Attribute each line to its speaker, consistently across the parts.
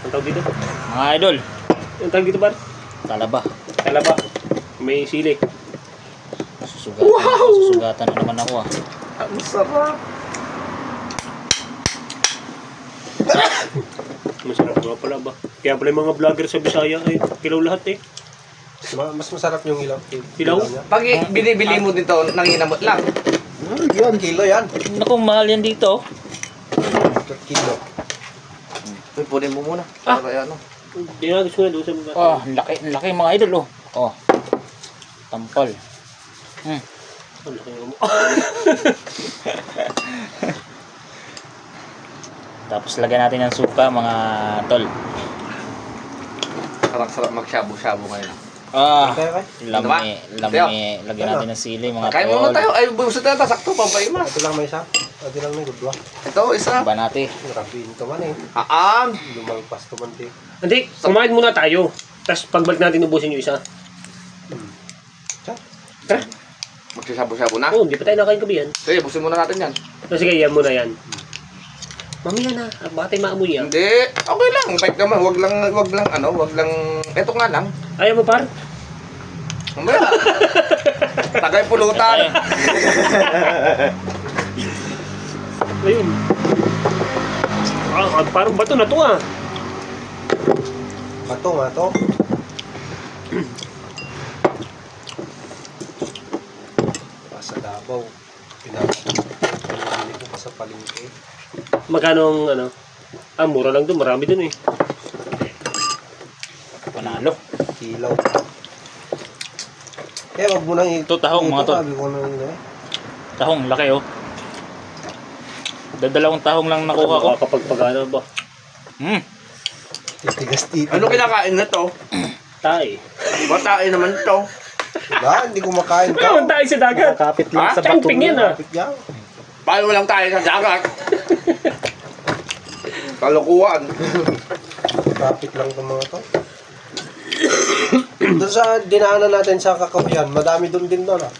Speaker 1: Ang tawag dito?
Speaker 2: Mga idol.
Speaker 1: Ang tawag dito, Bar?
Speaker 2: Talaba.
Speaker 1: Talaba. May sili.
Speaker 2: Susugatan na naman ako ah.
Speaker 3: Ang sarap.
Speaker 1: Masarap nga pala ba? Kaya pala yung mga vlogger sa Bisaya ay kilaw lahat eh.
Speaker 3: Mas masarap yung ilaw.
Speaker 1: Ilaw?
Speaker 4: Pag binibili mo dito, nanginamot lang.
Speaker 3: Yun, kilo yan.
Speaker 2: Naku, mahal yan dito.
Speaker 3: Kilo.
Speaker 4: Uy, punin mo muna.
Speaker 1: Ah.
Speaker 4: Para ano.
Speaker 1: Hindi na gusto na doon sa mga...
Speaker 2: Oh, laki mga idol oh. Oh. Tampal.
Speaker 1: Ang laki nga mo.
Speaker 2: Tapos lagyan natin ng suka mga tol.
Speaker 4: Sarap-sarap mag-shabu-shabu ngayon.
Speaker 2: Ah,
Speaker 3: Okay.
Speaker 2: lami. Lagyan natin ng sili mga
Speaker 4: Kain
Speaker 2: tol.
Speaker 4: muna tayo. Ay, busot na tayo. Sakto, pampayma.
Speaker 3: Ito lang may isa. Ito lang may gudwa.
Speaker 4: Ito, isa.
Speaker 2: Banati.
Speaker 3: Grabe ito man eh. Lumalpas to man eh.
Speaker 1: Hindi, kumain muna tayo. Tapos pagbalik natin ubusin yung isa. Tara.
Speaker 4: Magsashabu-shabu na.
Speaker 1: Oo, hindi pa tayo nakain kabihan.
Speaker 4: Sige, busin muna natin yan.
Speaker 1: So, sige, yan muna yan. Mamaya na, baka tayo maamoy yan.
Speaker 4: Hindi. Okay lang. Type naman. Wag lang. Ito nga lang.
Speaker 1: Ayaw mo, Par?
Speaker 4: Mamaya. Tagay pulutan.
Speaker 1: Ayun. Parang bato na to ah.
Speaker 3: Mato nga to. Sa Davao. Pinabili ko pa sa palengke.
Speaker 1: Magkano ang ano? Ah, mura lang doon. Marami doon eh.
Speaker 2: Panalo.
Speaker 3: Kilo. Eh, wag mo nang
Speaker 2: Ito, tahong, mga tol.
Speaker 3: Sabi ko nang
Speaker 2: Tahong, laki oh. Dadalawang tahong lang nakuha ko.
Speaker 1: Kapag pagana ba?
Speaker 3: titigas titigas.
Speaker 4: Ano kinakain na to?
Speaker 1: Tay.
Speaker 4: Batain naman to.
Speaker 3: Diba? Hindi ko makain ka.
Speaker 1: Ano tayo sa dagat?
Speaker 3: Kapit lang
Speaker 4: Ah,
Speaker 3: sa bato.
Speaker 1: camping yan, ah.
Speaker 3: Kapit yan.
Speaker 4: Paano lang tayo sa dagat? Kalukuhan.
Speaker 3: Kapit lang itong mga to. Doon sa dinaanan natin sa Kakahuyan, madami doon din doon ah.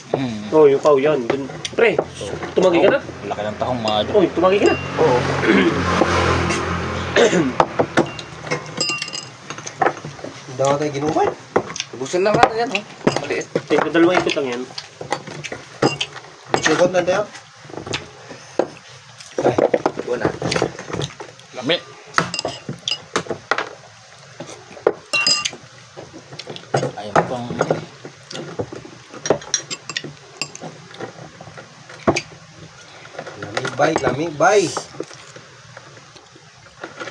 Speaker 1: Oh, yung pau yan. Dun. Pre, tumagi ka na?
Speaker 2: Laki ng tahong mga idol.
Speaker 1: Oh, tumagi ka na.
Speaker 3: Oo. Hindi ako tayo ginumay.
Speaker 4: Busin lang natin yan, oh. Maliit.
Speaker 1: Tingnan, dalawang ikot lang yan.
Speaker 3: Sigod na tayo. Ay,
Speaker 4: Buwan na.
Speaker 2: Lami. Ayaw pang...
Speaker 3: lami bay.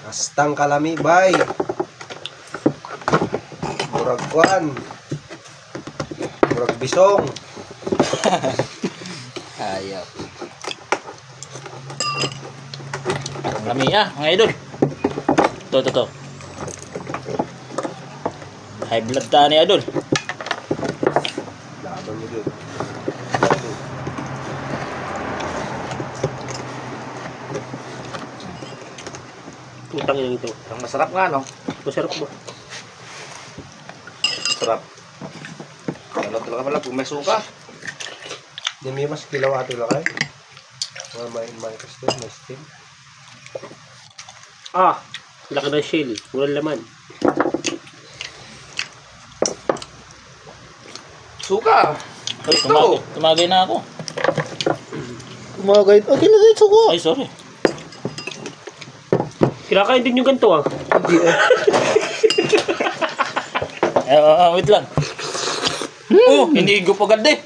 Speaker 3: Astang kalami bay. Murag kuan. Murag bisong.
Speaker 2: Ayaw. Ang lami ah, mga idol. Ito. High blood ta ni idol.
Speaker 3: Laban mo dun.
Speaker 1: Utang yan ito.
Speaker 4: Ang masarap nga, no?
Speaker 1: Masarap ba?
Speaker 4: Sarap. Ano talaga pala, kung may suka.
Speaker 3: Hindi may mas kilaw ato lang ay. May kastin, may steam.
Speaker 1: Ah, laki ng shell. Walang laman.
Speaker 4: Suka.
Speaker 2: Ay,
Speaker 4: Ito.
Speaker 2: tumagay na ako.
Speaker 3: Kumagay. Okay na dito ko.
Speaker 2: Ay, sorry.
Speaker 1: Kinakain din yung ganito ah.
Speaker 3: Hindi eh.
Speaker 2: Wait lang. Oh, hindi ko agad eh.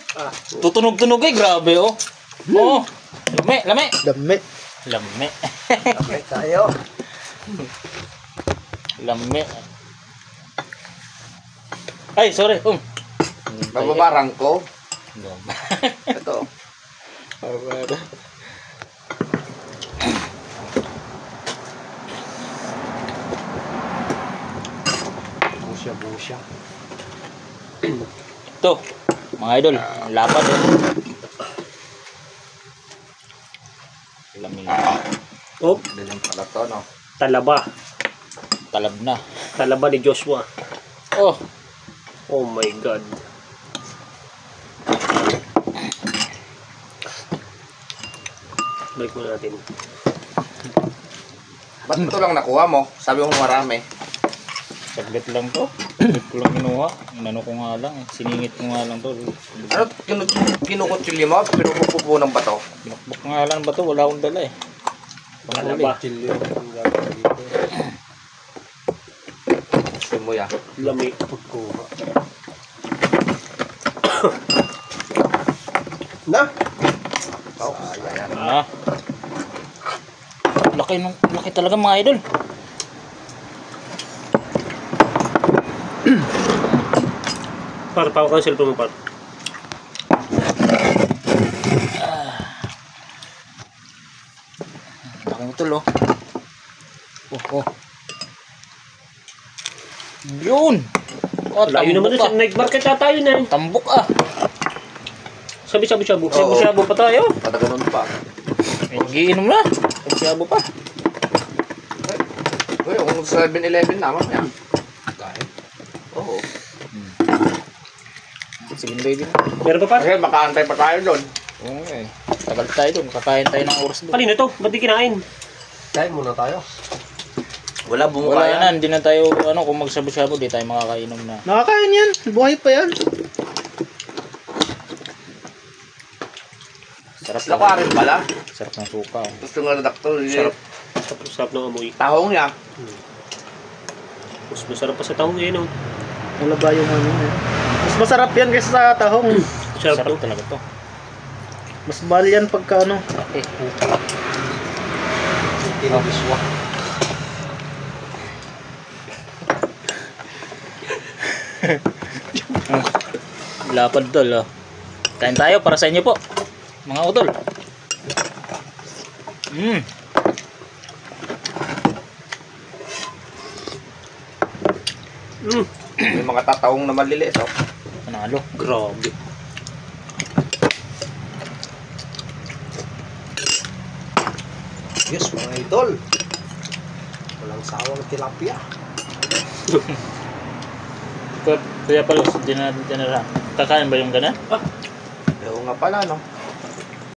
Speaker 2: Tutunog-tunog eh, grabe oh. Oh, lami.
Speaker 3: Dami.
Speaker 2: Lami.
Speaker 4: Okay, tayo.
Speaker 2: Lami. Ay, sorry.
Speaker 4: Bababarang ko.
Speaker 2: Lami.
Speaker 4: Ito.
Speaker 3: Busya.
Speaker 2: Ito, mga idol, lapad eh. Lami.
Speaker 1: Oh,
Speaker 4: Dilim pala to, no?
Speaker 1: talaba.
Speaker 2: Talab na.
Speaker 1: Talaba ni Joshua.
Speaker 2: Oh,
Speaker 1: Oh my God. Balik mo natin.
Speaker 4: Ba't ito lang nakuha mo? Sabi mo marami.
Speaker 2: Saglit lang to. Saglit ko lang kinuha. Inano ko nga lang. Siningit ko nga lang to.
Speaker 4: Ano, kinukutsilyo mo? Pinupupo ng bato?
Speaker 2: Binakbak nga lang ba to? Wala akong dala eh.
Speaker 1: Wala
Speaker 2: Panghuli.
Speaker 1: ba?
Speaker 3: Chili yung gagawin dito.
Speaker 4: Gusto mo ya.
Speaker 1: Lamig.
Speaker 3: Pagkuha. Na!
Speaker 4: Ayan.
Speaker 2: Ah. Laki talaga mga idol.
Speaker 1: Par, pawak ka ang cellphone mo, par.
Speaker 2: Laking utol oh. Oh. Yun. Oh,
Speaker 1: Layo naman
Speaker 2: tambok
Speaker 1: sa night market na tayo na.
Speaker 2: Tambok ah.
Speaker 1: Sabi, shabu-shabu.
Speaker 4: Oo.
Speaker 1: Shabu-shabu pa tayo.
Speaker 4: Pata ganun pa.
Speaker 2: May giinom na. Magsiyabo pa.
Speaker 4: Uy, kung 7-Eleven naman yan.
Speaker 3: Kahit.
Speaker 4: Oo.
Speaker 2: Sige baby.
Speaker 1: Meron pa, par?
Speaker 4: Kasi makaantay pa tayo doon.
Speaker 2: Oo eh. Tagal tayo doon. Kakain tayo ng oras doon.
Speaker 1: Kanina to? Ba't di kinain?
Speaker 3: Kain muna tayo.
Speaker 4: Wala, bumuka
Speaker 2: Wala
Speaker 4: yan.
Speaker 2: na. Hindi na tayo kung magsabu-shabu. Di tayo makakainom na.
Speaker 5: Nakakain yan. Buhay pa yan.
Speaker 2: Sarap
Speaker 4: Sila ka rin pala.
Speaker 2: Sarap ng suka. Oh.
Speaker 4: Gusto nga na doktor.
Speaker 1: Sarap. Sarap ng amoy.
Speaker 4: Tahong niya.
Speaker 1: Mas masarap pa sa tahong ngayon. Oh.
Speaker 5: Wala ba yung ano eh. Mas masarap yan kaysa sa tahong.
Speaker 1: Sarap
Speaker 2: Sarap
Speaker 1: to.
Speaker 2: talaga to.
Speaker 5: Mas mahal yan pagka ano.
Speaker 3: Tinabiswa.
Speaker 2: Lapad tol oh. Kain tayo para sa inyo po. Mga utol.
Speaker 4: May mga tatawong na maliliit. Oh.
Speaker 2: Panalo.
Speaker 1: Grabe.
Speaker 3: Yes, mga idol. Walang sawang tilapia.
Speaker 2: Kuya Palos, dinara. Kakain ba yung gana?
Speaker 4: Oo nga pala, no?